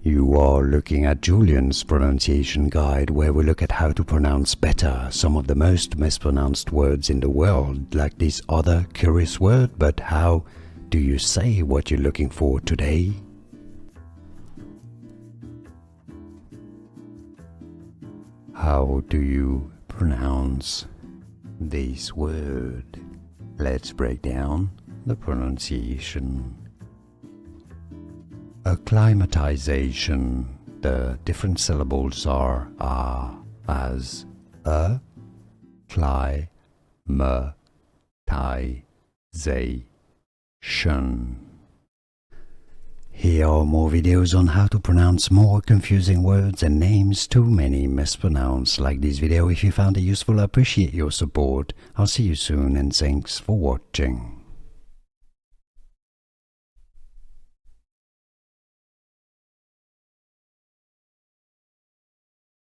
You are looking at Julien's pronunciation guide, where we look at how to pronounce better some of the most mispronounced words in the world, like this other curious word. But how do you say what you're looking for today? How do you pronounce this word? Let's break down the pronunciation. Acclimatization. The different syllables are as a, cli, m, ti, zay, shun. Here are more videos on how to pronounce more confusing words and names too many mispronounced. Like this video if you found it useful. I appreciate your support. I'll see you soon and thanks for watching.